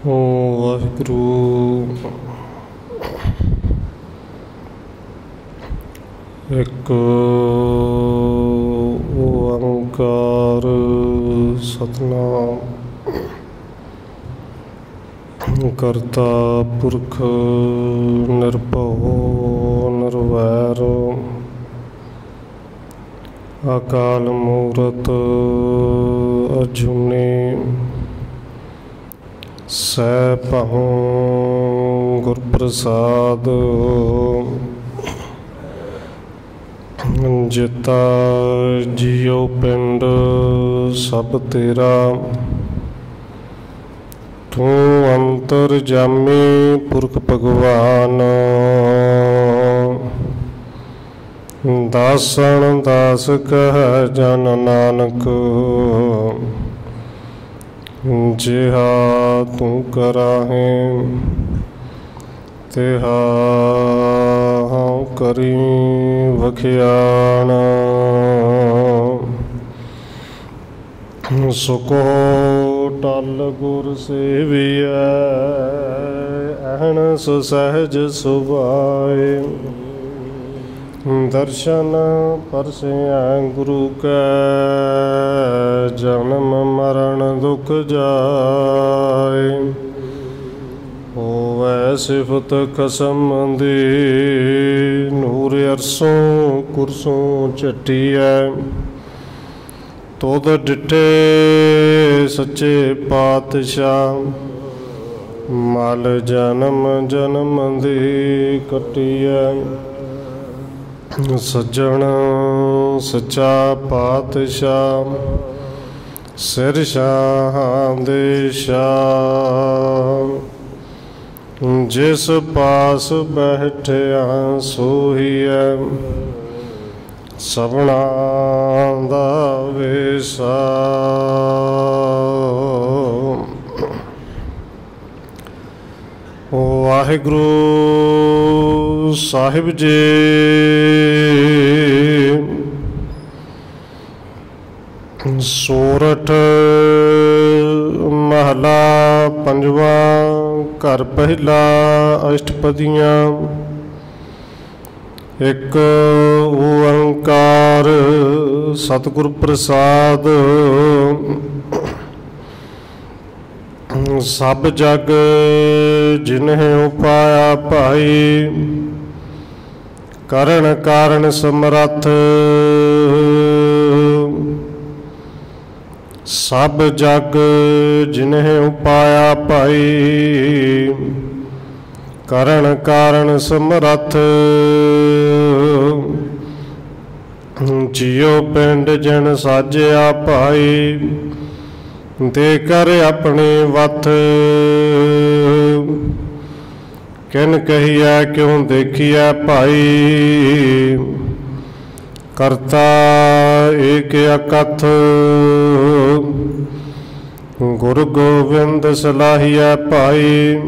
ਵਾਹਿਗੁਰੂ। ਇੱਕ ਓੰਕਾਰ ਸਤਿਨਾਮ ਕਰਤਾ ਪੁਰਖ ਨਿਰਭਉ ਨਿਰਵੈਰ ਅਕਾਲ ਮੂਰਤ ਅਜੂਨੀ ਸੈਭੰ ਗੁਰ ਪ੍ਰਸਾਦ ਜਿਤਾ ਜੀਉ ਪਿੰਡ ਸਭ ਤੇਰਾ ਤੂੰ ਅੰਤਰਜਾਮੀ ਪੁਰਖ ਭਗਵਾਨ ਦਾਸਨ ਦਾਸ ਕਹਿ ਜਨ ਨਾਨਕ ਜਿਹਾ ਤੂੰ ਕਰਾਹੇ ਤਿਹਾ ਕਰੀ ਵਖਿਆਣ ਸੁਕੋ ਟਲ ਗੁਰ ਸੇਵੀਐ ਅਹਨਸ ਸਹਿਜ ਸੁਭਾਏ ਦਰਸ਼ਨ ਪਰਸਿਆ ਗੁਰੂ ਕੈ ਜਨਮ ਮਰਨ ਦੁਖ ਜਾਏ ਹੋਵੈ ਸਿਫਤ ਖਸਮ ਦੀ ਨੂਰ ਅਰਸੋਂ ਕੁਰਸੋਂ ਝਟੀਐ ਤੁਧ ਡਿਠੇ ਸੱਚੇ ਪਾਤਸ਼ਾਹ ਮਲ ਜਨਮ ਜਨਮ ਦੀ ਕੱਟੀਐ ਸੱਜਣ ਸੱਚਾ ਪਾਤਸ਼ਾਹ ਸਿਰ ਸ਼ਾਹਾਂ ਦੇ ਸ਼ਾਹ ਜਿਸ ਪਾਸ ਬੈਠਿਆ ਸੋਹੀਐ ਸਭਨਾ ਦਾ ਵੇਸਾ ਵਾਹਿਗੁਰੂ ਸਾਹਿਬ ਜੀ ਸੋਰਠ ਮਹਲਾ ਪੰਜਵਾਂ ਘਰ ਪਹਿਲਾ ਅਸ਼ਟਪਦੀਆਂ। ਇੱਕ ਓੰਕਾਰ ਸਤਿਗੁਰ ਪ੍ਰਸਾਦ ਸਭ ਜਗ ਜਿਨਹਿ ਉਪਾਇਆ ਭਾਈ ਕਰਨ ਕਾਰਨ ਸਮਰੱਥ ਸਭ ਜਗ ਜਿਨਹਿ ਉਪਾਇਆ ਭਾਈ ਕਰਨ ਕਾਰਨ ਸਮਰੱਥ ਜੀਉ ਪਿੰਡ ਜਨ ਸਾਜਿਆ ਭਾਈ ਦੇ ਕਰ ਆਪਣੀ ਵੱਥ ਕਿਨ ਕਹੀਐ ਕਿਉਂ ਦੇਖੀਐ ਭਾਈ ਕਰਤਾ ਏਕ ਅਕਥ ਗੁਰੂ ਗੋਬਿੰਦ ਸਲਾਹੀਐ ਭਾਈ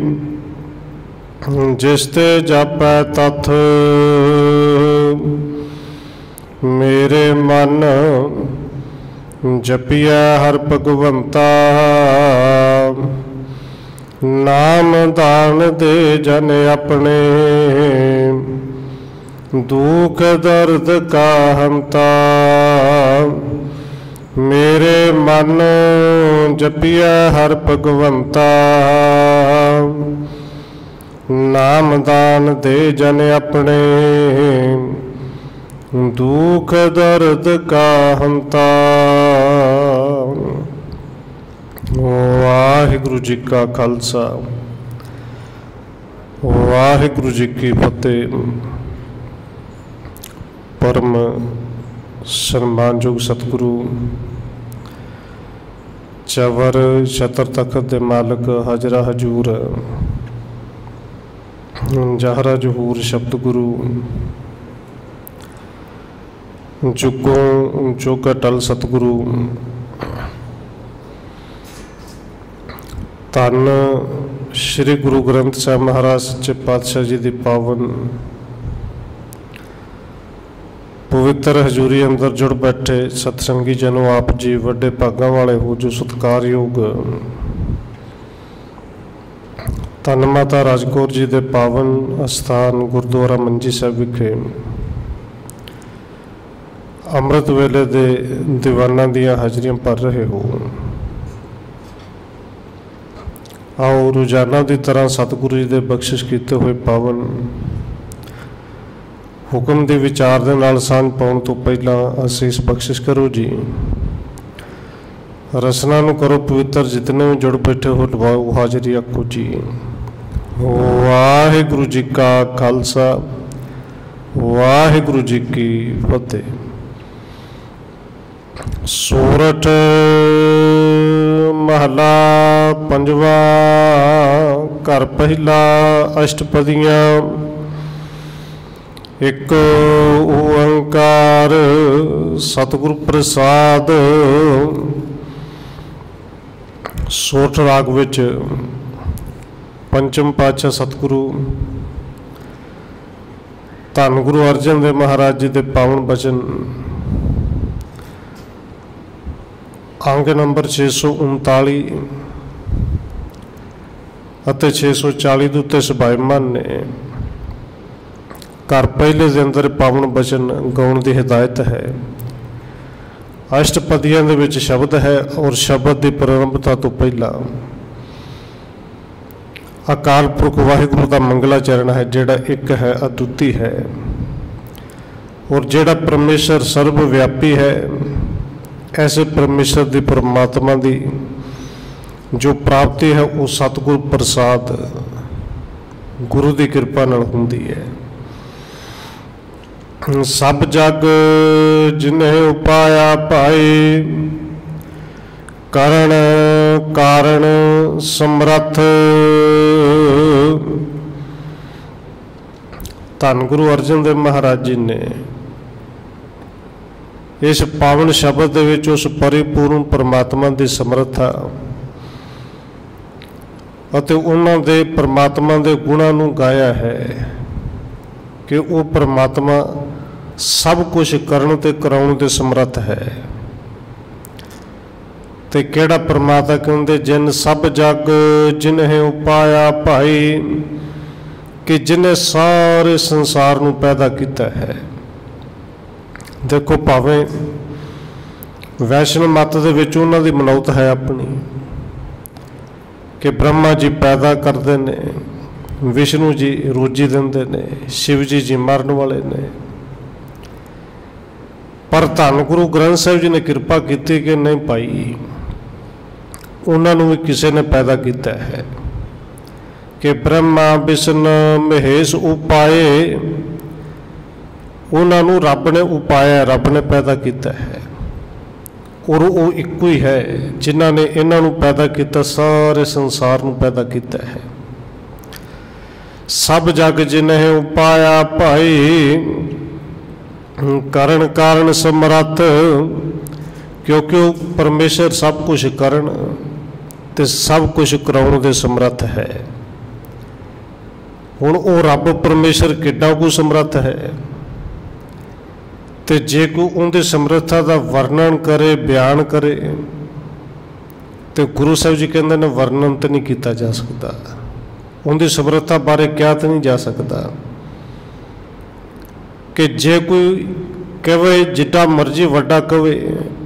ਜਿਸ ਤੇ ਜਾਪੈ ਤਥ ਮੇਰੇ ਮਨ ਜਪੀਐ ਹਰ ਭਗਵੰਤਾ ਨਾਮ ਦਾਨ ਦੇ ਜਨ ਆਪਣੇ ਦੁਖ ਦਰਦ ਕਾ ਹੰਤਾ ਮੇਰੇ ਮਨ ਜਪੀਐ ਹਰ ਭਗਵੰਤਾ ਨਾਮ ਦਾਨ ਦੇ ਜਨ ਆਪਣੇ ਦੁਖ ਦਰਦ ਕਾ ਹੰਤਾ। ਵਾਹਿਗੁਰੂ ਜੀ ਕਾ ਖਾਲਸਾ ਵਾਹਿਗੁਰੂ ਜੀ ਕੀ ਫਤਿਹ। ਪਰਮ ਸਨਮਾਨਯੋਗ ਸਤਿਗੁਰੂ ਚਵਰ ਛਤਰ ਤਖਤ ਦੇ ਮਾਲਕ ਹਾਜ਼ਰਾ ਹਜ਼ੂਰ ਜਹਰਾ ਜਹੂਰ ਸ਼ਬਦ ਗੁਰੂ ਜੁਗੋਂ ਜੁਗ ਅਟਲ ਸਤਿਗੁਰੂ ਧੰਨ ਸ਼੍ਰੀ ਗੁਰੂ ਗ੍ਰੰਥ ਸਾਹਿਬ ਮਹਾਰਾਜ ਸੱਚੇ ਪਾਤਸ਼ਾਹ ਜੀ ਦੀ ਪਾਵਨ ਪਵਿੱਤਰ ਹਜ਼ੂਰੀ ਅੰਦਰ ਜੁੜ ਬੈਠੇ ਸਤਸੰਗੀ ਜਨੋ ਆਪ ਜੀ ਵੱਡੇ ਭਾਗਾਂ ਵਾਲੇ ਹੋ ਜੋ ਸਤਿਕਾਰਯੋਗ ਧੰਨ ਮਾਤਾ ਰਾਜਕੌਰ ਜੀ ਦੇ ਪਾਵਨ ਅਸਥਾਨ ਗੁਰਦੁਆਰਾ ਮੰਜੀ ਸਾਹਿਬ ਵਿਖੇ ਅੰਮ੍ਰਿਤ ਵੇਲੇ ਦੇ ਦੀਵਾਨਾਂ ਦੀਆਂ ਹਾਜ਼ਰੀਆਂ ਭਰ ਰਹੇ ਹੋ। आओ रोजाना की तरह सतगुरु जी के बख्शिश किए हुए पावन हुक्म के विचार के नाल सांझ पाउण तो पहला असीस बख्शिश करो जी। रसना नूं करो पवित्र, जितने भी जुड़ बैठे हो लवाओ हाजरी आखो जी। वाहिगुरु जी का खालसा, वाहिगुरु जी की फतेह। सूरत महला पंजवा, घर पहला, अष्टपदियाँ। एक ओंकार सतगुरु प्रसाद। सोठ राग विच पंचम पातशाह सतगुरु धन गुरु अर्जन देव महाराज जी के पावन बचन, अंग नंबर 639 ਅਤੇ 640 ਦੇ ਉੱਤੇ ਸੁਭਾਈਮਾਨ ਨੇ। ਘਰ ਪਹਿਲੇ ਦੇ ਅੰਦਰ ਪਾਵਨ ਬਚਨ ਗਾਉਣ ਦੀ ਹਦਾਇਤ ਹੈ। ਅਸ਼ਟਪਦੀਆਂ ਦੇ ਵਿੱਚ ਸ਼ਬਦ ਹੈ ਔਰ ਸ਼ਬਦ ਦੀ ਪ੍ਰਾਰੰਭਤਾ ਤੋਂ ਪਹਿਲਾਂ ਅਕਾਲ ਪੁਰਖ ਵਾਹਿਗੁਰੂ ਦਾ ਮੰਗਲਾ ਚਰਨ ਹੈ, ਜਿਹੜਾ ਇੱਕ ਹੈ, ਅਦੁੱਤੀ ਹੈ ਔਰ ਜਿਹੜਾ ਪਰਮੇਸ਼ਰ ਸਰਬ ਵਿਆਪੀ ਹੈ। ऐसे परमेश्वर की परमात्मा की जो प्राप्ति है वो सतगुरु प्रसाद गुरु की कृपा नाल हुंदी है। सब जग जिन्हें उपाया पाए, करण कारण समर्थ। धन गुरु अर्जन देव महाराज जी ने इस पावन शब्द दे विच उस परिपूर्ण परमात्मा की समर्था अते उन्हां दे परमात्मा के गुणां नूं गाया है कि वो परमात्मा सब कुछ करन ते कराउण दे समर्थ है। ते केड़ा परमात्मा कहंदे, जिन सब जग जिन्हें उपाया भाई, कि जिन्हें सारे संसार नूं पैदा किया है। देखो भावें वैष्णव मत दे विच उन्हां दी मनौत है अपनी कि ब्रह्मा जी पैदा करते ने, विष्णु जी रोजी देंदे ने, शिव जी मरन वाले ने। पर धन गुरु ग्रंथ साहिब जी ने कृपा की कि नहीं पाई, उन्हां नूं भी किसी ने पैदा किया है कि ब्रह्मा विष्णु महेश उपाए। उन्होंने रब ने उपाया, रब ने पैदा किया है और वो एक ही है जिन्होंने इन्हों पैदा किया, सारे संसार नूं पैदा किया है। सब जग जिन्हें उपाया भाई, करण कारण समर्थ। क्योंकि परमेश्वर सब कुछ करन ते सब कुछ कराउण दे समर्थ है। हुण वो रब परमेश्वर किड्डा को समर्थ है, तो जे कोई उनकी समर्था का वर्णन करे, बयान करे, तो गुरु साहब जी कहते हैं वर्णन तो नहीं किया जा सकता, उनकी समर्था बारे क्या तो नहीं जा सकता। कि जे कोई कहे जिड्डा मर्जी वड्डा कहे,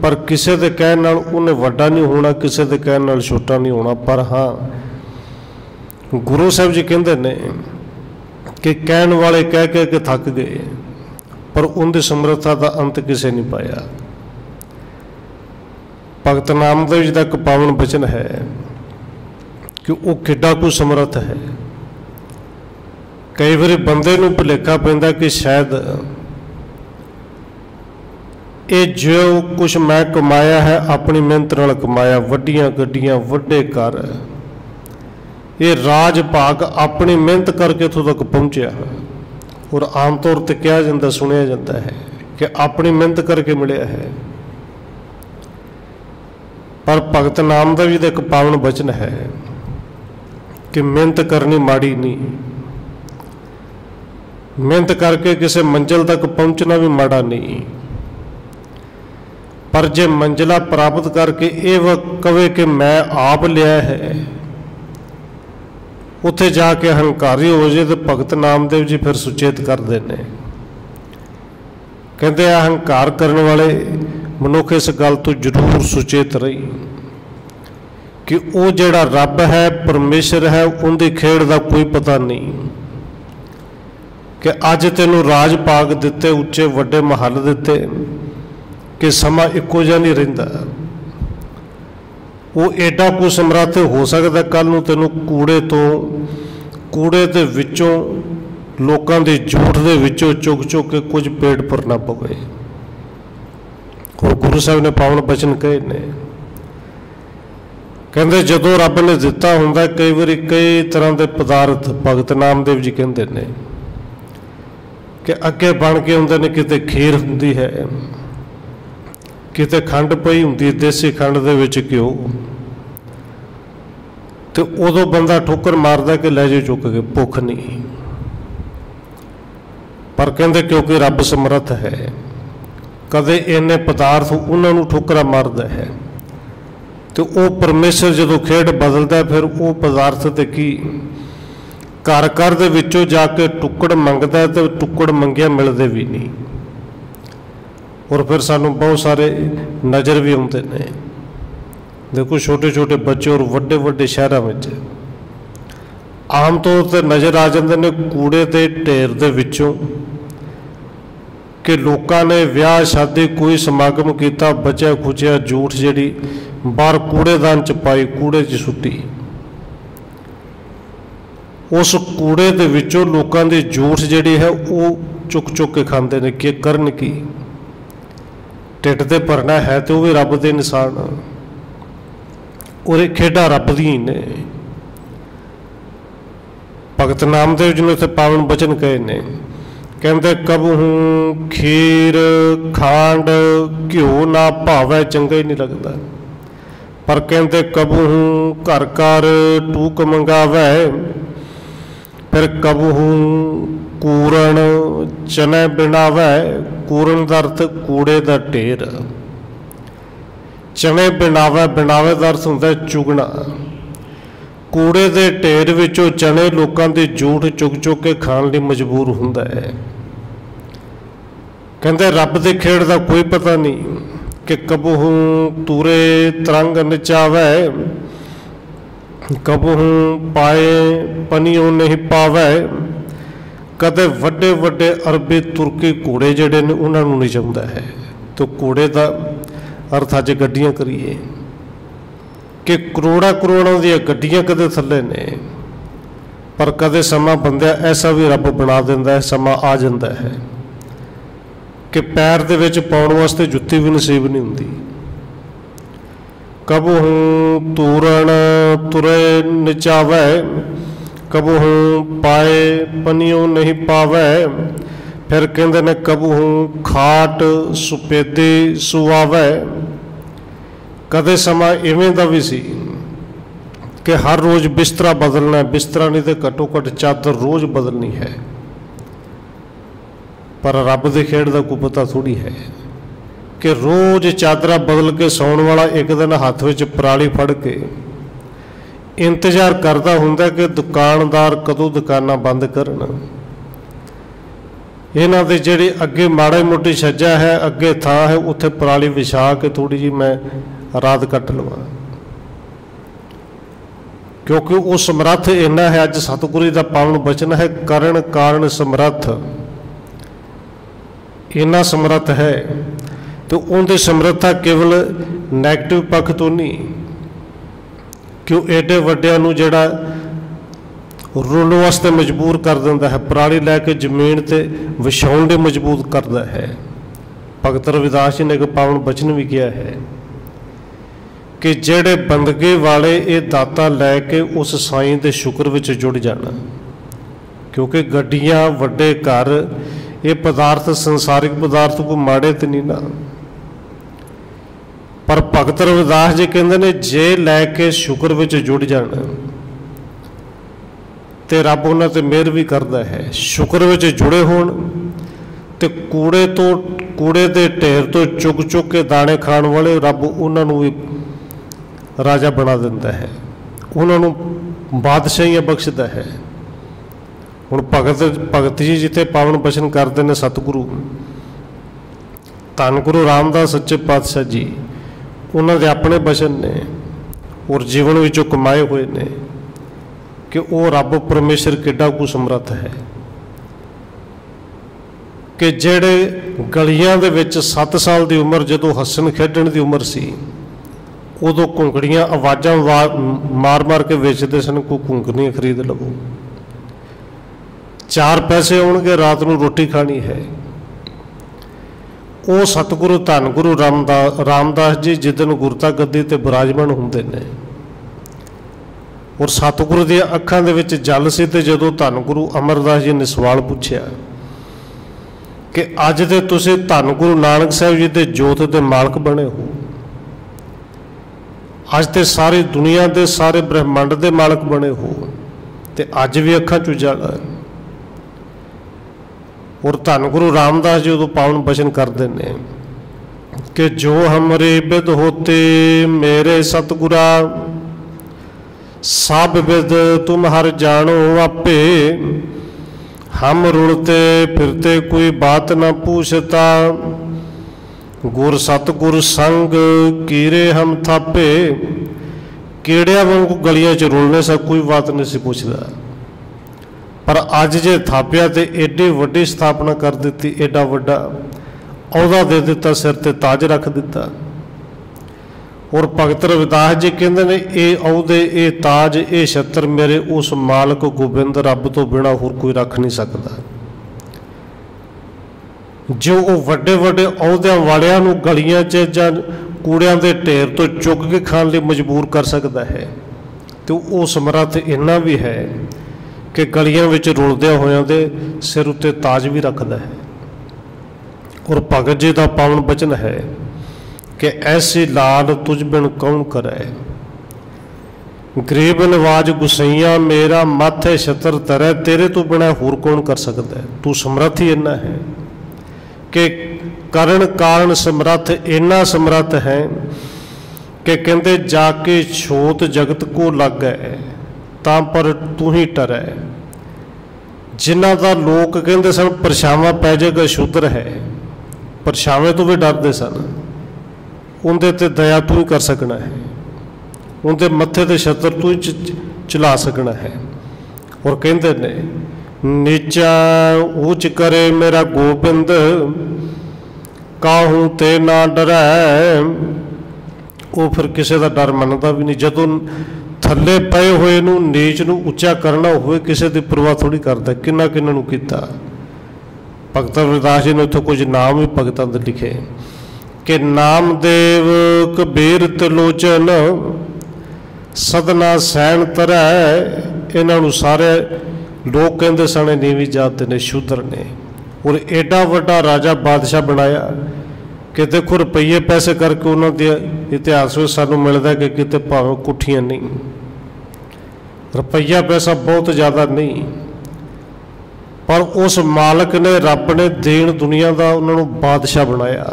पर किसी के कहने नाल उन्हें वड्डा नहीं होना, किसी के कहने नाल छोटा नहीं होना। पर हाँ गुरु साहब जी कहते हैं कि कहने वाले कह के थक गए, पर उनकी समर्था का अंत किसी नहीं पाया। भगत नामदेव जी का एक पावन बचन है कि वो किड्डा को समर्थ है। कई बार बंदे नूं भुलेखा पैंदा कि शायद ये जो कुछ मैं कमाया है अपनी मेहनत नाल कमाया, वड्डियां गड्डियां, वड्डे घर, ये राज भाग अपनी मेहनत करके इत्थों तक पहुँचा। और आम तौर पर कहा जाता, सुनिया जाता है कि अपनी मेहनत करके मिले है। पर भगत नामदेव जी का एक पावन बचन है कि मेहनत करनी माड़ी नहीं, मेहनत करके किसी मंजिल तक पहुँचना भी माड़ा नहीं। पर जे मंजिला प्राप्त करके ये वह कहे कि मैं आप लिया है, उत्थे जाके हंकारी हो जाए तो भगत नामदेव जी फिर सुचेत करते हैं, कहते अहंकार करने वाले मनुख इस गल तो जरूर सुचेत रही कि वो जिहड़ा रब है परमेश्वर है उनकी खेड़ का कोई पता नहीं कि अज तेनों राज पाग दिते उच्चे वड्डे महल दिते कि समा इक्को जिहा नहीं रहिंदा। वो एडा कुछ समर्थ हो सकता कल नूं तेनों कूड़े दे विचों लोकां दे झूठ दे विचों चुग चुग के कुछ पेट भरना पवे। और गुरु साहब ने पावन बचन कहे ने, कहते जदों रब ने दिता हुंदा कई बार कई तरह के पदार्थ भगत नामदेव जी कहते हैं कि अगे बन के आउंदे ने, किते खीर हुंदी है, किते खंड पई हुंदी देसी खंड दे विच घिओ, तो उदों बंदा ठोकर मारदा कि लै जाओ चुक के, भुख नहीं। पर कहते क्योंकि रब समर्थ है, कदे इन्ने पदार्थ उन्होंने ठोकरा मारदा है, तो वो परमेश्वर जदों खेड बदलता फिर वो पदार्थ ते की घर घर दे विचों जाके टुकड़ मंगदा है, तो टुकड़ मंगिया मिलते भी नहीं। और फिर सानू बहुत सारे नज़र भी आउंदे ने, देखो छोटे छोटे बच्चे और वड्डे वड्डे शहरों में आम तौर पर नज़र आ जाते हैं कूड़े के ढेर दे विचों कि लोगों ने विआह शादी कोई समागम किया, बचा खुचिया झूठ जिहड़ी बाहर कूड़ेदान च पाई, कूड़े च सुट्टी, उस कूड़े दे विचों लोगों की झूठ जिहड़ी है वो चुक चुक के खांदे ने। कि करन की ढिड ते भरना है तो भी रब दे निशान और खेडा रब दी ने। भगत नामदेव जी ने उत्थे पावन बचन कहे ने, कहते कबहू खीर खांड घिओ ना भावै चंगा ही नहीं लगता, पर कहते कबहू घर घर टूक मंगावै, फिर कबहू कूरण चने बिनावै। कूरण का अर्थ कूड़े का ढेर, चने बिनावै, बिनावे का अर्थ होंदा चुगना। कूड़े के ढेर विचों चने लोगों की झूठ चुग चुग के खाण लई मजबूर हुंदा है। कहते रब के खेड़ का कोई पता नहीं कि कबहू तुरे तरंग नचावै, कबहू पाए पनियों नहीं पावै। कदे वड्डे वड्डे अरबी तुर्की घोड़े जिहड़े ने उन्होंने नहीं चाहुंदा है। तो घोड़े का अर्थ अज गड्डियां करिए कि करोड़ा करोड़ों दी गड्डियां कदे थल्ले ने, पर कदे समा बंदा ऐसा भी रब बना दिंदा है, समा आ जाता है कि पैर दे विच पाउण वास्ते जुत्ती भी नसीब नहीं हुंदी। कबहू तूरण तुरे नचावै, कबहू पाए पनियों नहीं पावै। फिर कहते ने कबहू खाट सुपेदी सुआवै। कदे समा इवें दा भी सी कि हर रोज़ बिस्तरा बदलना है, बिस्तरा नहीं तो घट्टो घट्ट चादर रोज़ बदलनी है। पर रब के खेड़ का कोई पता थोड़ी है कि रोज़ चादर बदल के सौण वाला एक दिन हाथ में पराली फड़ के इंतजार करता हुंदा कि दुकानदार कदों दुकाना बंद करन। इन्हां दे जिहड़ी अगे माड़ी मोटी छज्जा है, अगे थां है, उत्थे पराली विछा के थोड़ी जी मैं रात कट लवां, क्योंकि वो समर्थ इन्ना है। अज सतगुरु का पावन बचन है, करण कारण समर्थ, इन्ना समर्थ है। तो उनकी समर्थता केवल नैगेटिव पक्ष तो नहीं कि एडे वड्डियां नूं जिहड़ा रुलण वास्ते मजबूर कर दिंदा है, पराली लैके जमीन ते विछाउण लई मजबूर करता है। भगत रविदास जी ने एक पावन बचन भी किया है कि जिहड़े बंदगी वाले ये दाता लैके उस साईं दे शुक्र विच जुड़ जाना, क्योंकि गड्डियां वड्डे घर ये पदार्थ संसारिक पदार्थ को माड़े तो नहीं ना। पर भगत रविदास जी कहते ने जे लैके शुक्र विच जुड़ जाना तो रब उन्हां ते मेहर भी करता है। शुक्र विच जुड़े होण ते कूड़े दे ढेर तो चुग चुग के दाने खाण वाले रब उन्हां नूं भी राजा बना दिंदा है, उन्हां नूं बादशाहियां बख्शदा है। हुण भगत जी जिथे पावन बचन करते हैं सतगुरु धन गुरु रामदास सच्चे पातशाह जी, उन्होंने अपने बचन ने और जीवन विचों कमाए हुए ने कि वो रब परमेश्वर किड्डा कुछ समर्थ है कि जेड़े गलियां दे विच 7 साल की उम्र जदों हसन खेडण की उम्र सी उदों घुंगड़ियां आवाज़ां मार मार के वेचते सन, कोई घुंगड़ियां खरीद लवो, 4 पैसे आउणगे, रात नूं रोटी खानी है। वो सतगुरु धन गुरु रामदास जी जिदन गुरता गद्दी ते विराजमान हुंदे ने और सतगुरु दी अखां दे विच जल सी ते जदों धन गुरु अमरदास जी ने सवाल पूछया कि अज दे तुसीं धन गुरु नानक साहिब जी दे जोत दे मालक बने हो, अज ते सारी दुनिया दे सारे ब्रह्मंड दे मालक बने हो ते अज भी अखां चों जल है। और धन गुरु रामदास जी उदों पावन बचन करते हैं कि जो हमरे विद होते मेरे सतगुरा, सब विद तुम हर जानो आपे, हम रुलते फिरते कोई बात न पूछता, गुर सतगुर संग कीरे हम थापे। कीड़िया वांगू गलियां च रुलने से कोई बात नहीं सी पूछता, पर अज जे थापिया तो एडी वड्डी स्थापना कर दी, एडा वड्डा अहदा दे दिता, सिर ते ताज रख दिता। और भगत रविदास जी कहते हैं ये अहदे ये ताज ये छत्र मेरे उस मालक गोबिंद रब तो बिना होर कोई रख नहीं सकता, जो वो वड्डे वड्डे अहद्यां वालियां नूं गलियां च जां कूड़ियां दे ढेर तो चुक के खाण लई मजबूर कर सकता है, तो वो समर्थ इन्ना भी है कि गलियां विच रुलदियां होयां दे सिर उत्ते ताज भी रखता है। और भगत जी का पावन बचन है कि ऐसी लाल तुझ बिन कौन करे, गरीब नवाज गुसैया मेरा माथे छत्र तरे, तेरे तो बिना होर कौन कर सकता है। तू समर्थ ही इन्ना है कि करण कारण समर्थ, इन्ना समर्थ है कि कहते जाके छोत जगत को लग गए तां पर तू ही टरै। जिन्हां दा लोग कहते सन परछावां पै जाएगा शूद्र है, परछावे तो भी डरते सन, उनके ते दया तू ही कर सकना है, उनके मत्थे ते छत्र तू ही चला सकना है। और कहते ने नीचा ऊंच करे मेरा गोबिंद, काहू ते ना डरै। वो फिर किसी का डर मनता भी नहीं, जदों थले पए हुए नूं नीच नूं उच्चा करना होए किसी की परवाह थोड़ी करता। किन्ना किन्ना नूं कीता। भगत रविदास जी ने उत्थे कुछ नाम भी भगतां दे लिखे कि नामदेव कबीर त्रिलोचन सदना सैन तरै। इन्हां नूं सारे लोग कहते सन नीवी जात ने, शूद्र ने। और एडा वड्डा राजा बादशाह बनाया कि देखो रुपये पैसे करके उन्होंने इतिहास में सानू मिलता कि कितने भावें कुठियां नहीं, रुपया पैसा बहुत ज़्यादा नहीं, पर उस मालक ने रब ने देन दुनिया का उन्होंने बादशाह बनाया।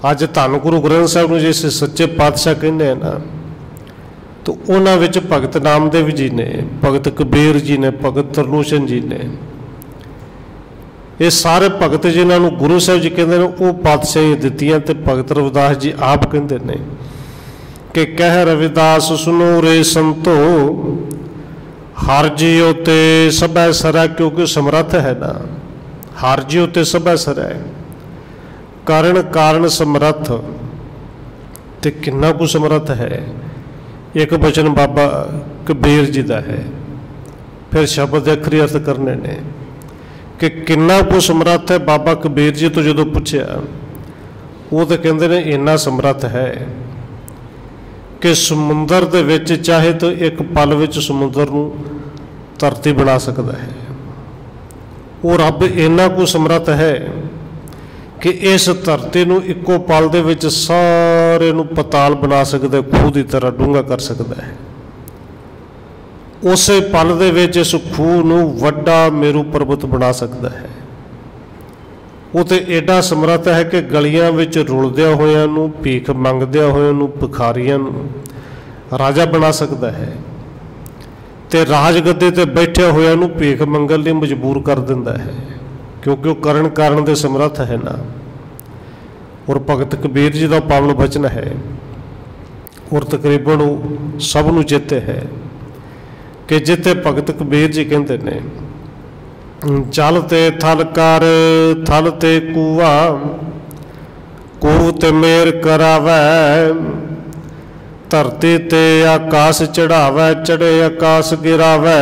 अज धन गुरु ग्रंथ साहब जिस सच्चे पातशाह कहते हैं ना, तो उन्होंने विच भगत नामदेव जी ने, भगत कबीर जी ने, भगत त्रिलोचन जी ने, ये सारे भगत जिन्होंने गुरु साहब जी कहते हैं वो पातशाही दित्तियां। ते भगत रविदास जी आप कहते हैं कि कह रविदास सुनो रे संतो, हर जियो ते सबै सरै। क्योंकि समर्थ है ना, हर जियो ते सबै सरै, कारण कारण समर्थ। ते किन्ना कुछ समर्थ है। एक वचन बाबा कबीर जी का है, फिर शब्द अखरी अर्थ करने ने कि किन्ना कुछ समर्थ है। बाबा कबीर जी तो जो पूछया वो तो कहते हैं इन्ना समर्थ है कि समुंदर दे विच चाहे तो एक पल विच समुंदर नूं धरती बना सकता है। वो रब इन्ना कुछ समर्थ है कि इस धरती नूं इक्को पल दे विच सारे नूं पताल बना सकता है, खूह की तरह डूंगा कर सकता है। उस पल दे विच इस खूह नूं वड्डा मेरू पर्वत बना सकता है। वो तो एडा समर्थ है कि गलियां विच रुलदियां होयां नूं, भीख मंगदियां होयां नूं, भिखारियां नूं राजा बना सकता है। ਤੇ ਰਾਜ ਗੱਦੇ ਤੇ ਬੈਠੇ ਹੋਇਆਂ ਨੂੰ ਭੀਖ ਮੰਗਣ ਲਈ ਮਜਬੂਰ ਕਰ ਦਿੰਦਾ ਹੈ, क्योंकि वो करण कारण दे समर्थ है ना। और भगत कबीर जी का पावन बचन है और तकरीबन सब नूं चेते है कि जिते भगत कबीर जी कहते ने, चलते थल कर थल ते कूआ, कूह ते मेर करावै, धरती ते आकाश चढ़ावै, चढ़े आकाश गिरावै।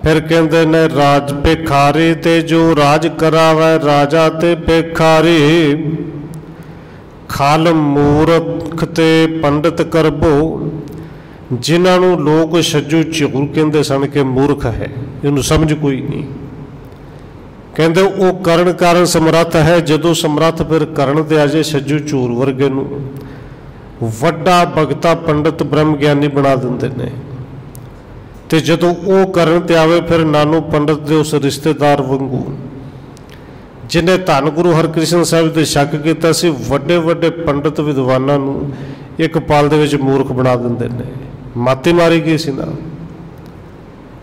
फिर कहते ने राज भिखारी ते जो राज करावै, राजा ते भिखारी, खाल मूर्ख ते पंडित करबो, जिन्हों लोग छज्जू झूर कहते सन कि मूर्ख है, इन्हू समझ कोई नहीं। कहते वो करण कारण समर्थ है, जदों समर्थ फिर करण ते आ जाए छज्जू झूर वर्गे नूं वड्डा भगता पंडित ब्रह्म ज्ञानी बना दिंदे ने। तो जदों वो करण ते आवे फिर नानू पंडित दे उस रिश्तेदार वांगू जिन्हें धन गुरु हरकृष्ण साहिब दे शक किया सी, वड्डे वड्डे पंडित विद्वानां नूं एक पाल दे विच मूर्ख बना दिंदे ने। माती मारी गई सी ना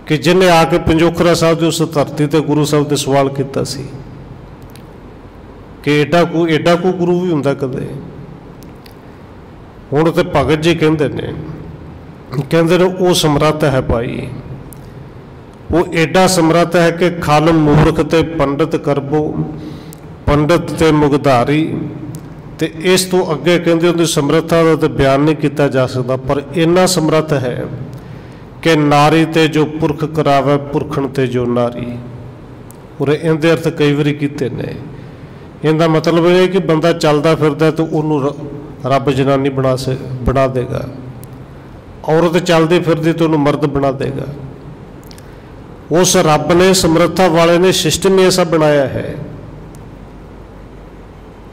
कि जिन्हें आके पंजोखरा साहब की उस धरती ते गुरु साहब दे सवाल किया सी कि एडा को गुरु भी हुंदा कदे। हुण ते भगत जी कहते ने वो समर्थ है भाई, वो एडा समर्थ है कि खल मूर्ख ते पंडित करबो, पंडित ते मुगधारी। ते इस तो अगे कहते उनकी समर्था का तो बयान नहीं किया जा सकता, पर इन्ना समर्थ है कि नारी ते जो पुरख करावे, पुरखण ते जो नारी। और इनके अर्थ कई बार किए ने। इनका मतलब यह कि बंदा चलता फिरदा तो उन्होंने रब जनानी बना देगा, औरत चलती फिरती तो उन्होंने मर्द बना देगा। उस रब ने समर्था वाले ने सिस्टम ऐसा बनाया है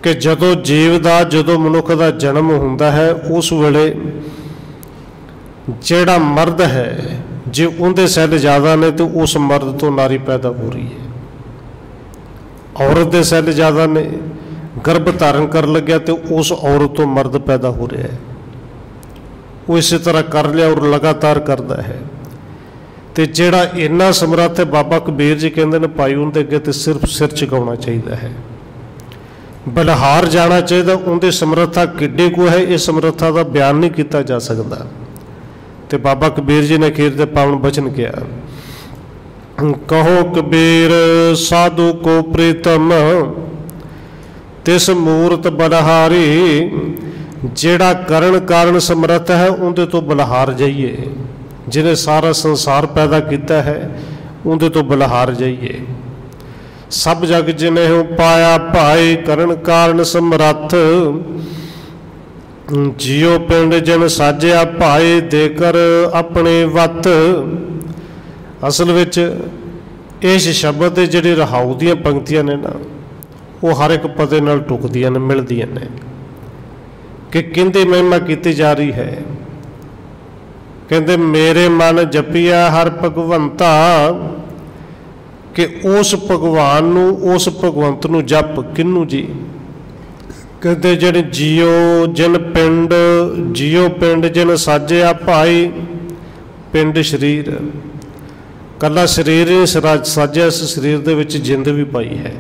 कि जदों जीव का जदों मनुख का जन्म होंदा है, उस वेले जेड़ा मर्द है जे उनके सैल ज़्यादा ने तो उस मर्द तो नारी पैदा हो रही है। औरत के सैल ज़्यादा ने, गर्भ धारण कर लग्या तो उस औरत तो मर्द पैदा हो रहा है। वो इस तरह कर लिया और लगातार करता है। तो जेड़ा इन्ना समर्थ है, बाबा कबीर जी कहते हैं भाई उनके अगे तो सिर्फ सिर झुकाना चाहिए है, बलहार जाना चाहिए। उनकी समर्था किड्डी को है, इस समर्था का बयान नहीं किया जा सकता। तो बाबा कबीर जी ने अखीर दे पावन बचन किया, कहो कबीर साधु को प्रीतम, तिस मूर्त बलहारी, जेड़ा करण कारण समर्थ है उनके तो बलहार जाइए। जिन्हें सारा संसार पैदा किया है उनके तो बलहार जाइए। सब जग जिन्हें हो पाया भाई, करण कारण समर्थ, जियो पिंड जिन साजिया भाई, देकर अपने वत। असल विच इस शब्द की जिहड़ी रहाऊ दी पंक्तियां ने ना, वो हर एक पते नाल टुकदियां ने, मिलदियां ने कि किंदी महिमा की जा रही है। कहते मेरे मन जपिया हर भगवंता, कि उस भगवान नू, उस भगवंत नू जप किनू जी। कहते जिन जियो जिन पिंड, जियो पिंड जिन साजिया भाई, पिंड शरीर, कला शरीर साजिया, इस शरीर दे विच जिंद भी पाई है।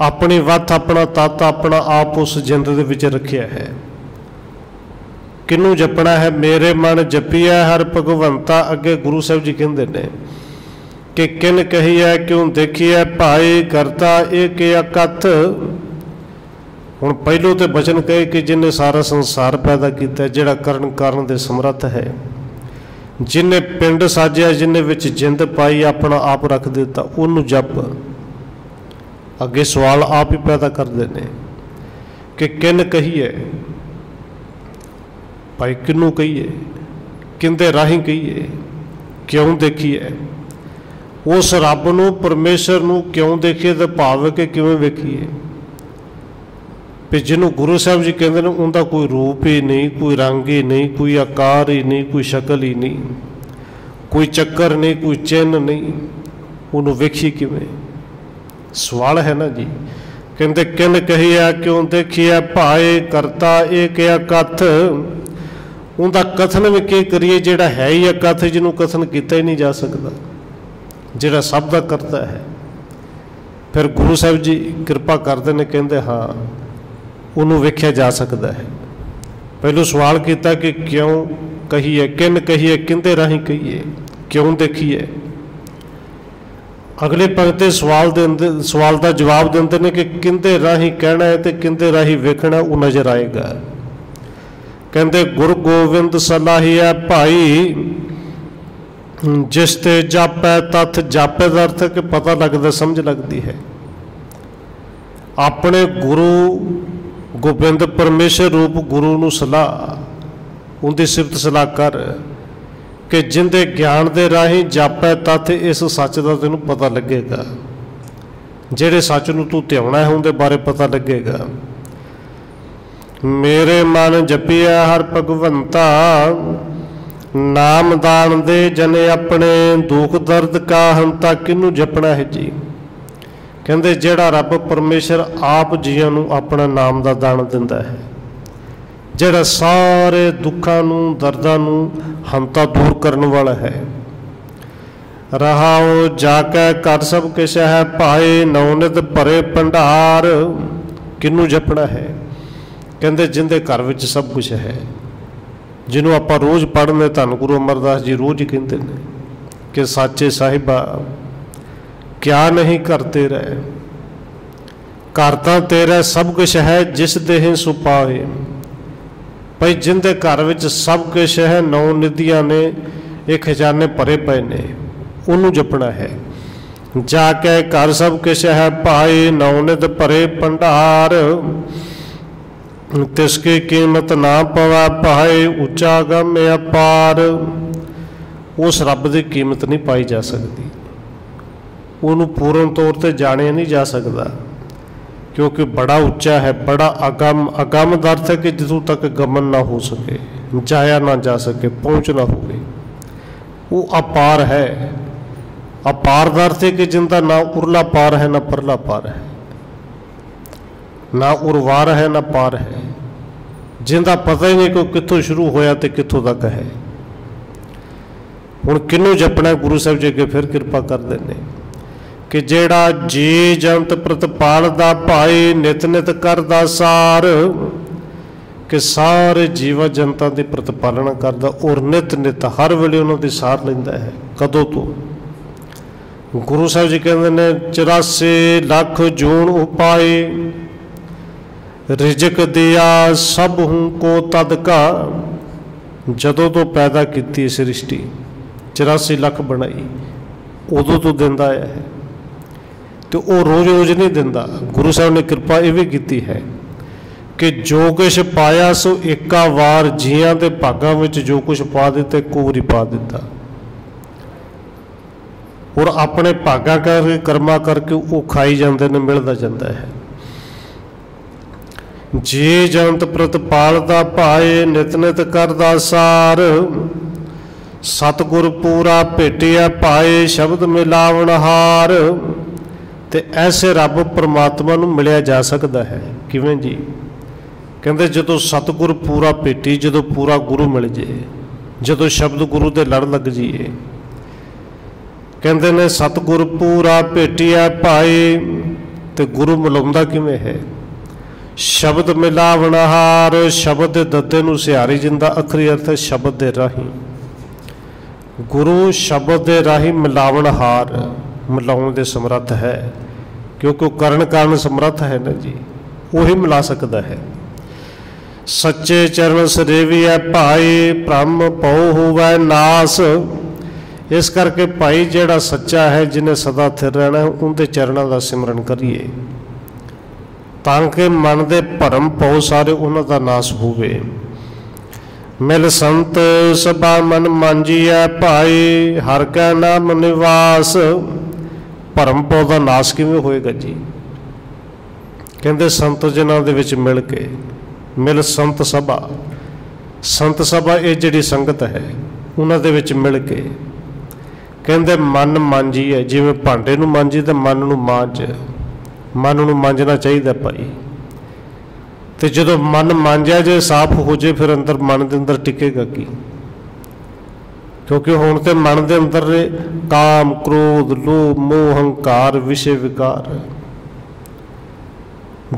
अपनी वत अपना तत अपना आप उस जिंद दे विच रखिया है। किनू जपना है, मेरे मन जपिया हर भगवंता। अगे गुरु साहब जी कहते हैं कि किन कही है क्यों देखी है भाई, करता एक अकथ। हुण पहलों तो बचन कहे कि जिन्हें सारा संसार पैदा किया, जिहड़ा करण कारण दे समर्थ है, जिन्हें पिंड साजिया, जिन्हें विच जिंद पाई, अपना आप रख दिता, उन्नू जप। अगे सवाल आप ही पैदा करते हैं कि किन कहीए भाई, किनू कहीए, किंदे राही कहीए, क्यों देखिए। उस रब नू परमेश्वर नू क्यों देखिए, तो भाव के किवें वेखीए। भी जिन्हों गुरु साहब जी कहते हैं उनका कोई रूप ही नहीं, कोई रंग ही नहीं, कोई आकार ही नहीं, कोई शक्ल ही नहीं, कोई चक्कर नहीं, कोई चिन्ह नहीं, उन्होंने वेखी किवें। सवाल है ना जी। कहते किन कही है क्यों देखिए भाई, करता एक अकथ। उनका कथन भी क्या करिए, जिहड़ा है ही अकथ, जिन्हों कथन किया ही नहीं जा सकता, जिहड़ा सब दा करता है। फिर गुरु साहब जी कृपा करते हैं, कहते हाँ उन्होंने वेख्या जा सकता है। पहलू सवाल किया कि क्यों कहीए, किन कहीए, किंदे राही कहीए, क्यों देखिए। अगले पंक्ति सवाल का जवाब देंगे ने कि किंदे राही कहना है तो किंदे राही वेखना, वो नजर आएगा। कहते गुरु गोविंद सलाहिया भाई, जिस ते जापै तथ जापै का अर्थ कि पता लगता, समझ लगती है। अपने गुरु गोबिंद परमेश्वर रूप गुरु नूं सलाह, उनकी सिफत सलाह कर कि जिंदे ज्ञान के राही जापै तथ इस सच का तेन पता लगेगा, जेड़े सच नूं तू ध्याना है उनके बारे पता लगेगा। मेरे मन जपिया हर भगवंता, नाम दान दे जने अपने, दुख दर्द का हंता किनू जपना है जी। कहते जेड़ा रब परमेश्वर आप जियां नूं अपना नाम का दान दिंदा है, जेड़ा सारे दुखों नूं दर्दां नूं हंता दूर करने वाला है। रहाओ जाकै कर सब किश है पाए, नौनित भरे भंडार किनू जपना है। कहते जिंदे घर विच सब कुछ है, जिन्हों आप रोज़ पढ़ने, धन गुरु अमरदास जी रोज़ ही कहते हैं कि साचे साहिबा क्या नहीं करते रहे, करता तेरा सब कुछ है जिस देह सो पाए। भाई जिंदे घर विच सब कुछ है, नौ निधियां ने, ये खजाने भरे पे ने, उन्होंने जपना है। जाके घर सब कुछ है पाए, नौनिध भरे भंडार, तिसकी कीमत ना पवा पाए, उच्चा गम अपार। उस रब की कीमत नहीं पाई जा सकती, उन्होंने पूर्ण तौर पर जाने नहीं जा सकता, क्योंकि बड़ा उच्चा है, बड़ा अगम। अगम का अर्थ है कि जितों तक गमन ना हो सके, जाया ना जा सके, पहुँच ना हो, वो अपार है। अपार का अर्थ है कि जिनका ना उरला पार है ना परला पार है, ना उर्वार है ना पार है, जिनका पता ही नहीं कि कितों शुरू होया तो कितों तक है। हुण किनू जपना, गुरु साहब जी के फिर कृपा कर देने कि जेड़ा जी जंत प्रतिपाल दा भाई, नित नित करदा सार, कि सारे जीवा जनता की प्रतिपालना करदा और नित नित हर वेले उन्होंने सार लैंदा है। कदों तो गुरु साहब जी कहते हैं 84 लाख जून उपाए, रिजक दिया सब हूँ को तद का। जदों तो पैदा की सृष्टि 84 लाख बनाई, उदों तो दिंदा है, तो वो रोज़ रोज़ नहीं दिंदा। गुरु साहब ने कृपा ये भी की है कि जो कुछ पाया सो एका वार, जियां के भागों में जो कुछ पा दिता कोरी पा दिता, और अपने भागा करके कर्मा करके वो खाई जाते ने, मिलता जाता है। जी जंत प्रतिपालदा पाए, नित नित करदा सार, सतगुर पूरा भेटिया पाए, शब्द मिलावन हार। ते ऐसे रब परमात्मा नूं मिलिया जा सकता है किवें जी? कहते जदों सतगुर पूरा भेटी, जदों पूरा गुरु मिल जाए, जदों शब्द गुरु दे लड़ लग जाइए। कहते ने सतगुर पूरा भेटिया पाए, तो गुरु मिलाउंदा किवें है? शब्द मिलावनहार, शब्द दे दद्दे नूं सिहारी जिंदा, अखरी अर्थ है शब्द दे राही। गुरु शब्द दे राही मिलावनहार, मिलाउण दे समर्थ है, क्योंकि वो करण कारण समर्थ है ना जी, वही मिला सकता है। सच्चे चरण सरेविया भाई, ब्रह्म पौ होवै नास। इस करके भाई जिहड़ा सच्चा है, जिन्हें सदा स्थिर रहना है, उनके चरणों का सिमरन करिए, ताकि मन के भरम पौ सारे उन्हों का नाश होवे। मिल संत सभा मन मांजिया भाई, हर कै नाम निवास। भरम पौ का नाश किवें होएगा जी? कहते संत जिन्हां दे विच मिल के, मिल संत सभा, संत सभा ये जिहड़ी संगत है उन्हां दे विच मिल के, कहते मन मांजी है, जिवें भांडे नूं मांजी तो मन नूं मांज, मन नूं मांजना चाहिए भाई। तो जो मन मांझा जे साफ हो जाए फिर अंदर मन के अंदर टिकेगा की, क्योंकि हुण तो मन के अंदर काम क्रोध लोभ मोह हंकार विषय विकार।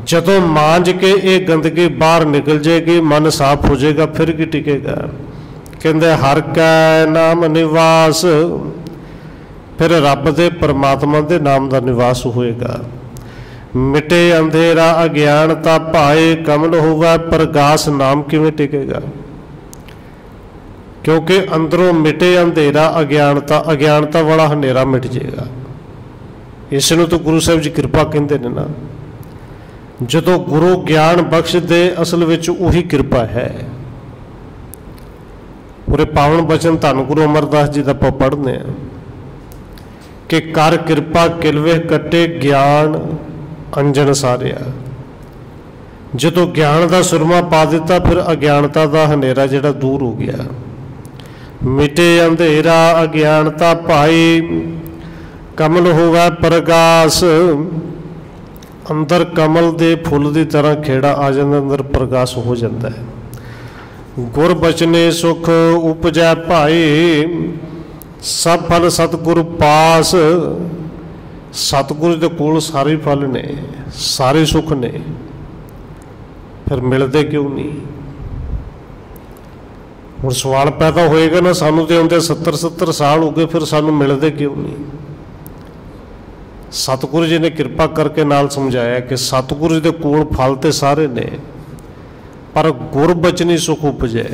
जदों मांझ के ये गंदगी बाहर निकल जाएगी मन साफ हो जाएगा, फिर की टिकेगा। कहते हर कै नाम निवास, फिर रब दे परमात्मा दे नाम का निवास होएगा। मिटे अंधेरा अज्ञानता भाए कमल होवे प्रकाश, नाम किवें टिकेगा? क्योंकि अंदरों मिटे अंधेरा अज्ञानता, अज्ञानता वाला हनेरा मिट जाएगा। इसनूं तो गुरु साहब जी कृपा कहते हैं ना। जो गुरु ज्ञान बख्श दे असल विच उही कृपा है। पूरे पावन बचन धन गुरु अमरदास जी का आप पढ़ने कि कर कृपा किलवे कटे ज्ञान अंजन सारिया। जो ज्ञान का सुरमा पा दिता फिर अज्ञानता का हनेरा जिहड़ा दूर हो गया। मिटे अंधेरा अज्ञानता भाई कमल होवे प्रकाश, अंदर कमल के फुल की तरह खेड़ा आ जाता, अंदर प्रकाश हो जाता है। गुर बचने सुख उपजै भाई, सब फल सतगुरु पास। सतगुरु के कोल सारे फल ने सारे सुख ने, फिर मिलते क्यों नहीं? हुण सवाल पैदा होएगा ना, सानू तो आउंदे 70-70 साल हो गए, फिर सानू मिलते क्यों नहीं? सतगुरु जी ने कृपा करके नाल समझाया कि सतगुरु जी के कोल फल तो सारे ने, पर गुर बचनी सुख उपजे।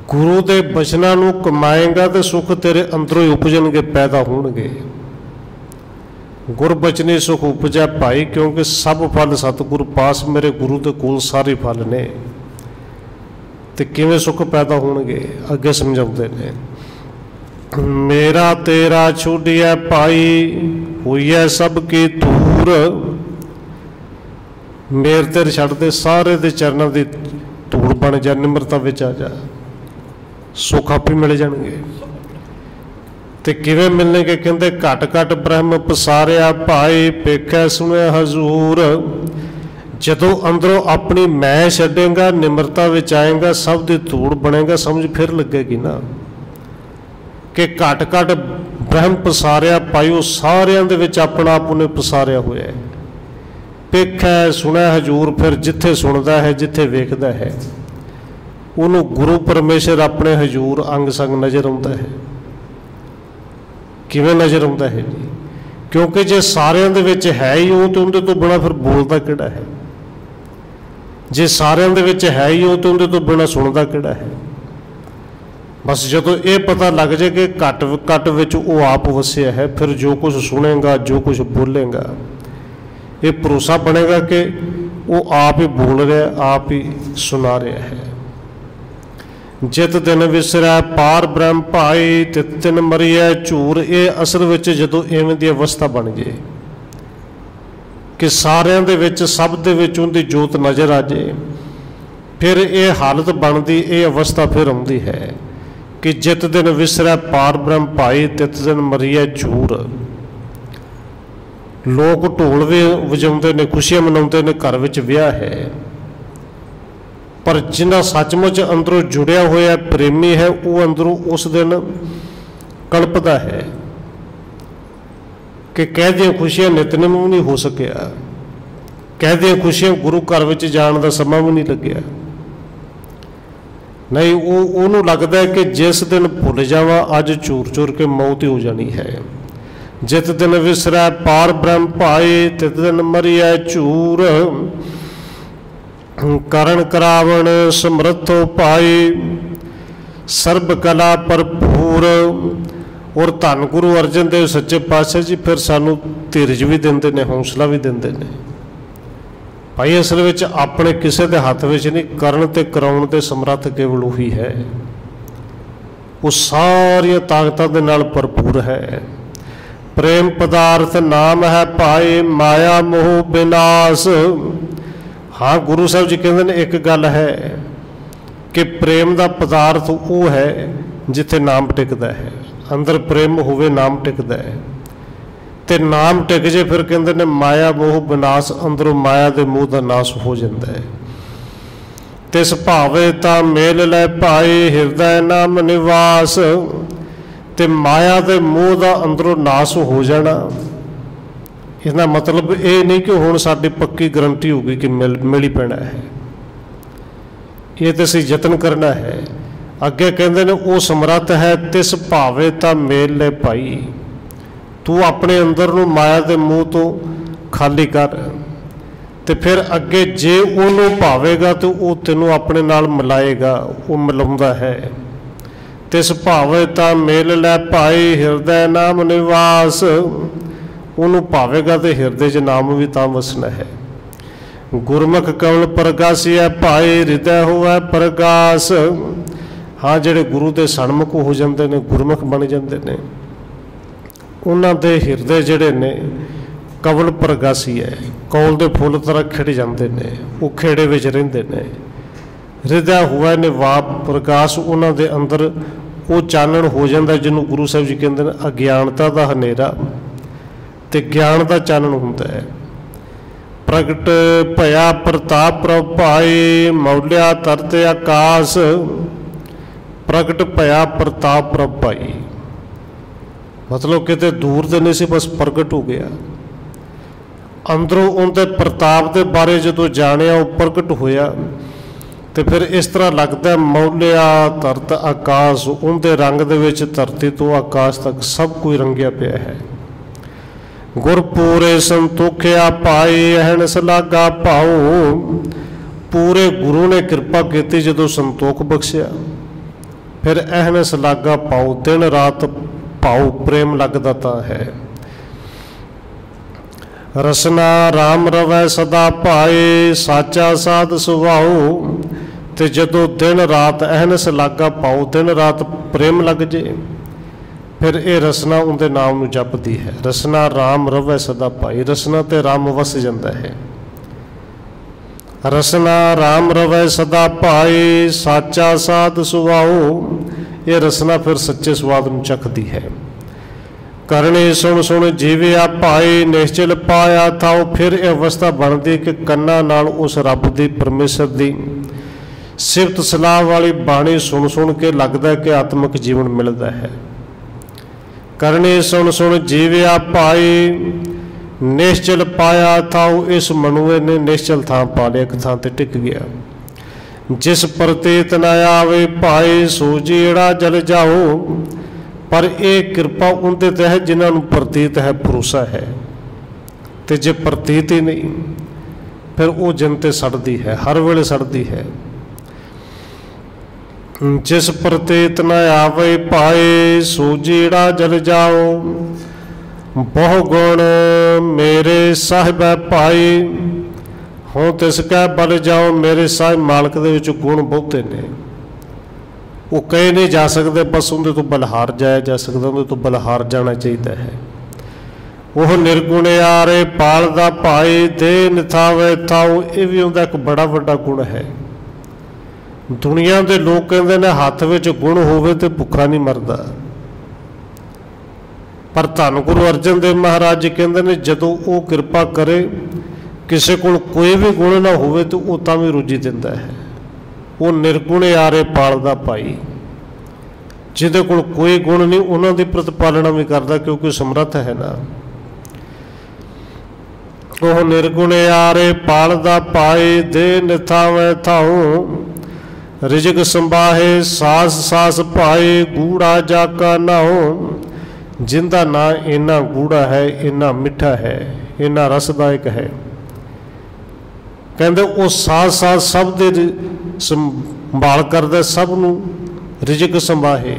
गुरु के बचना नूं कमाएगा तो सुख तेरे अंदरों ही उपजणगे, पैदा होणगे। गुर बचनी सुख उपजा भाई, क्योंकि सब फल सतगुरु पास, मेरे गुरु के कोल सारे फल ने। तो किवें सुख पैदा होणगे? अगे समझाउंदे ने, मेरा तेरा छुड़िया भाई हुई सबकी दूर। मेर तेरे छड्डदे सारे दे चरणों की धूड़ बन जा, निमरता विच आ जा, सुख आप ही मिल जाएंगे। तो किवें मिलणगे? कहंदे घट घट ब्रह्म पसारिया भाई पेखै सुने हजूर। जदों अंदरों अपनी मैं छड्डेगा, निमरता विच आएगा, सब दी धूड़ बनेगा, समझ फिर लगेगी ना कि घट घट ब्रह्म पसारिया पाइओ, सारियां दे विच अपना आप उन्हें पसारिया होया है। पेखै सुनै हजूर, फिर जिथे सुनता है जिथे वेखदा है उन्होंने गुरु परमेश्वर अपने हजूर अंग संग नज़र आता है। किवें नज़र आता है जी? क्योंकि जे सारियां दे विच है ही वो, तो उनके तो बिना फिर बोलता किहड़ा है? जे सारियां दे विच है ही वो, तो उनके तो बिना सुनता किहड़ा है? बस जदों ये पता लग जाए कि घट घट विच वो आप वसिया है, फिर जो कुछ सुनेगा जो कुछ बोलेगा ये भरोसा बनेगा कि वो आप ही बोल रहा, आप ही सुना रहा है। जित दिन विसरै पार ब्रह्म भाई, तित दिन मरिए झूर। ये असल विच जदों इवें दी अवस्था बन जाए कि सारियां दे विच सब दे विच उनकी जोत नज़र आ जाए, फिर ये हालत बनती, ये अवस्था फिर आउंदी है कि जित दिन विसरै पार ब्रह्म भाई, तित दिन मरिए झूर। लोग ढोल भी वजाउंदे ने, खुशियां मनाउंदे ने, घर विच विआह है, पर जिन्ना सचमुच अंदरों जुड़िया होया प्रेमी है वो अंदरों उस दिन कल्पदा है कि कह दियां खुशियां नितनेम भी नहीं हो सकिया, कह दियां खुशियां गुरु घर विच जाण दा समा भी नहीं लग्या। नहीं, वो लगता है कि जिस दिन भुल जावा अज चूर चूर के मौत ही हो जानी है। जित दिन विसरै पार ब्रह्म भाई, तित दिन मरिए झूर। करण करावण समर्थो पाई, सर्ब कला भरपूर। और धन गुरु अर्जन देव सच्चे पातशाह जी फिर सानू धीरज भी देंदे ने, हौसला भी देंदे ने। भाई असल विच अपने किसी के हाथ में नहीं, करण ते कराउण दे समर्थ केवल उही है। वो सारिया ताकतां दे नाल भरपूर है। प्रेम पदार्थ नाम है भाई, माया मोह विनाश। हाँ, गुरु साहब जी कहते हैं एक गल है कि प्रेम का पदार्थ वो है जिथे नाम टिकता है। अंदर प्रेम होवे नाम टिकता है। ते नाम टिक जे फिर कहते ने माया मोह विनाश, अंदरों माया के मोह का नाश हो जाता है। तिस भावे ता मेल लै पाए हिरदै नाम निवास, ते माया के मोह का अंदरों नाश हो जाना। इसका मतलब ये नहीं कि हुण साडी पक्की गारंटी होगी कि मिल ही पैना है, ये तो असीं यतन करना है। अगे कहते ने वो समर्थ है तिस भावे ता मेल लै पाई, तू अपने अंदर नूं माया के मोह तो खाली कर, तो फिर अगे जे उन्होंने भावेगा तो वो तेनों अपने नाल मिलाएगा, वो मिलाउंदा है। तिस भावे ता मेल लै पाई हिरदै नाम निवास, उन्होंने भावेगा तो हिरदे च नाम भी तां वसना है। गुरमुख कमल प्रगासिया भाई हृदय होवै प्रकाश, हाँ जिहड़े गुरु के सन्मुख हो जाते हैं, गुरमुख बन जाते हैं, उन्हां दे हिरदे जिहड़े ने कमल प्रगासी है, कौल के फुल तरह खिड़ जाते हैं, वो खेड़े विच रहिंदे ने। हृदय होवै निवाप प्रकाश, उन्हां दे अंदर वो चानण हो जाता जिन्होंने गुरु साहिब जी कहते हैं अज्ञानता का हनेरा ते ज्ञान का चानण हुंदा है। प्रगट भया प्रताप प्रभ भाई मौलिया तरत आकाश, प्रगट भया प्रताप प्रभ भाई मतलब किते दूर तो नहीं सी, बस प्रगट हो गया। अंदरों उनके प्रताप के बारे जो जानिया वो प्रगट होया, तो फिर इस तरह लगता है मौलिया तरत आकाश, उनके रंग दे विच धरती तो आकाश तक सब कोई रंगिया पिया है। गुर पूरे संतोखिया पाई अहनस लागा पाओ, पूरे गुरु ने कृपा की जो संतोख बख्शिया, फिर अहनस लागा पाओ, दिन रात पाओ प्रेम लगता ता है। रसना राम रवै सदा पाए साचा साध सुभाओ, तो जदों दिन रात अहनस लागा पाओ, दिन रात प्रेम लग जे, फिर ये रसना उनके नाम नूं जपदी है। रसना राम रवै सदा पाई, रसना ते राम वस जाता है। रसना राम रवै सदा पाई साचा साध सुभाओ, ये रसना फिर सच्चे स्वाद नूं चखदी है। करनी सुन सुन जीविया पाई निश्चल पाया थाओ, फिर यह अवस्था बनती कि कन्ना नाल उस रब दी परमेश्वर दी सिफत सलाह वाली बाणी सुन सुन के लगता है कि आत्मिक जीवन मिलता है। करनी सुन सुन जीविया पाई निश्चल पाया थाओ, इस मनुए ने निश्चल थां पा लिया, एक थां ते टिक गया। जिस प्रतीत न आवे पाई सूजीड़ा जल जाओ, पर यह कृपा उनके ते है जिन्होंने प्रतीत है भरोसा है, तो जे प्रतीत ही नहीं फिर वो जनते सड़ती है, हर वेले सड़ती है। जिस प्रतीत न आवे पाए सूजीड़ा जल जाओ, बहु गुण मेरे साहिब पाई, हों तिसकै बल जाओ, मेरे साहिब मालक दे विच गुण बहुते ने, वो कहे नहीं जा सकते, बस उनके तो बलहार जाया जा सकता, उनके तो बलहार जाना चाहिए है। वह निर्गुण आरे पाल दा भाई दे निथावे थाओ, ये भी उनका एक बड़ा वड्डा गुण है। दुनिया के लोग कहते हैं हाथ में गुण होवे तो भुखा नहीं मरदा, पर धन गुरु अर्जन देव महाराज जी कहते हैं जदों वो कृपा करे किसी को कोई भी गुण ना होवे तो वो तां भी रोजी दिंदा है। वो निर्गुण आरे पालदा भाई, जिहदे कोल कोई गुण नहीं उन्हां दी प्रतिपालना भी करदा, क्योंकि समर्थ है ना। वह निर्गुण आरे पालदा भाई दे निथावे थाओ, रिजक संभाहे सास सास पाए गूढ़ा जाका ना हो, जिंदा ना इन्ना गूढ़ा है, इन्ना मिठा है, इन्ना रसदायक है। कहते वो साथ साथ सब दे संभाल करता, सब नूं रिजक संभाहे,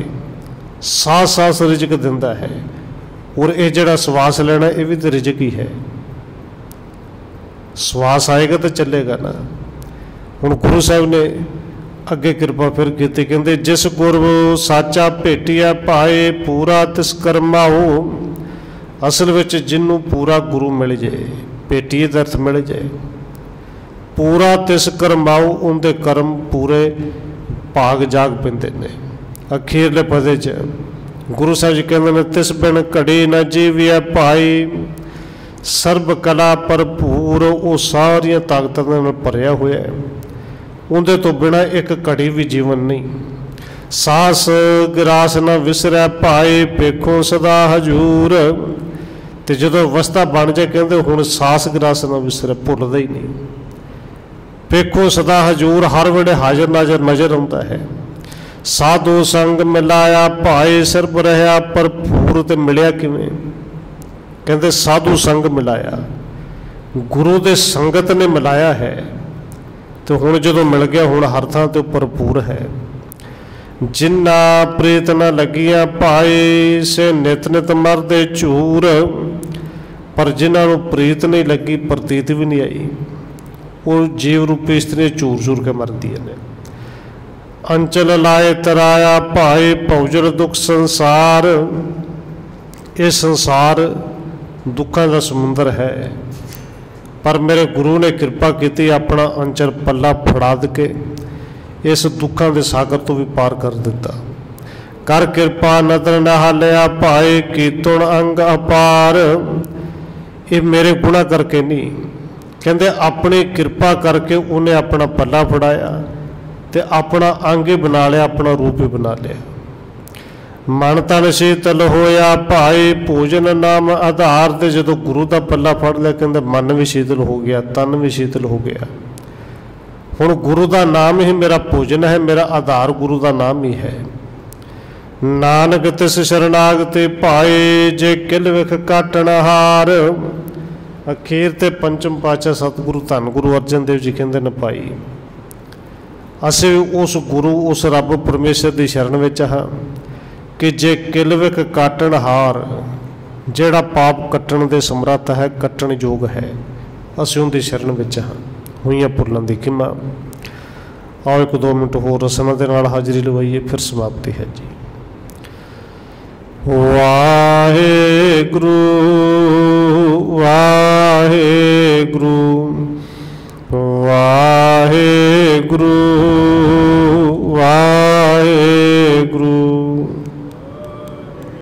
साथ साथ रिजक दिंदा है। और ये जिहड़ा श्वास लेना ये भी तो रिजक ही है, श्वास आएगा तो चलेगा ना। हुण गुरु साहब ने अगे कृपा फिर की, कहते जिस गुरु साचा भेटिया पाए पूरा तिस करमाओ, असल विच जिन्नू पूरा गुरु मिल जाए, भेटिए का अर्थ मिल जाए, पूरा तिस करमाओ, उनके कर्म पूरे भाग जाग पैंदे ने। अखीरले पदे च गुरु साहब जी कहते हैं तिस बिन घड़ी न जीविया भाई, सर्ब कला भरपूर, वो सारिया ताकतां नाल भरिया होया है, उनदे तो बिना एक घड़ी भी जीवन नहीं। सास गिरास न विसरै भाई, पेखों सदा हजूर। तो जो अवस्था बन जाए कहते हुण सास गिरास न विसरै, भुलदा ही नहीं। पेखों सदा हजूर, हर वेले हाजिर नाजर नजर आउंदा है। साधु संग मिलाया भाई, सर्ब रहा भरपूर। ते मिलिया किवें? कहते साधु संग मिलाया, गुरु दे संगत ने मिलाया है। तो हुण जदों मिल गया, हुण हर थां ते भरपूर है। जिन्ना प्रीत न लगिया भाई, से नित नित मरदे झूर। पर जिन्हां नूं प्रीत नहीं लगी, प्रतीत भी नहीं आई, वो जीव रूपी इस्त्री चूर चूर के मरदियां ने। अंचल लाए तराया भाई, भौजल दुख संसार। ये संसार दुखों का समुंदर है, पर मेरे गुरु ने कृपा की, अपना अंचल पल्ला फड़ा के इस दुखों के सागर तो भी पार कर दिता। कर कृपा नदर न हालिया भाई, कीतुण अंग अपार। ये मेरे गुणा करके नहीं, कहते अपनी कृपा करके उन्हें अपना पल्ला फड़ाया, ते अपना अंग ही बना लिया, अपना रूप ही बना लिया। मन तन शीतल होया भाई, भोजन नाम आधार। ते जो गुरु का पल्ला फड़ लिया, कहते मन भी शीतल हो गया, तन भी शीतल हो गया। हुण गुरु का नाम ही मेरा भोजन है, मेरा आधार गुरु का नाम ही है। नानक तिस शरणागति भाई, जे किल विख काटन हार। अखीर ते पंचम पातशाह सतगुरु धन गुरु अर्जन देव जी कहते न भाई, असीं उस गुरु उस रब परमेश्वर की शरण विच हाँ कि जे किल विख काटन हार, जिहड़ा पाप कट्टण दे समर्थ है, कट्टण योग है, असीं उनकी शरण विच हाँ। हुईआं भुल्लां दी खिमा। आओ एक दो मिनट होर रसना दे नाल हाज़री लवाइए, फिर समाप्ति है जी। वाहेगुरु वाहेगुरु वाहेगुरु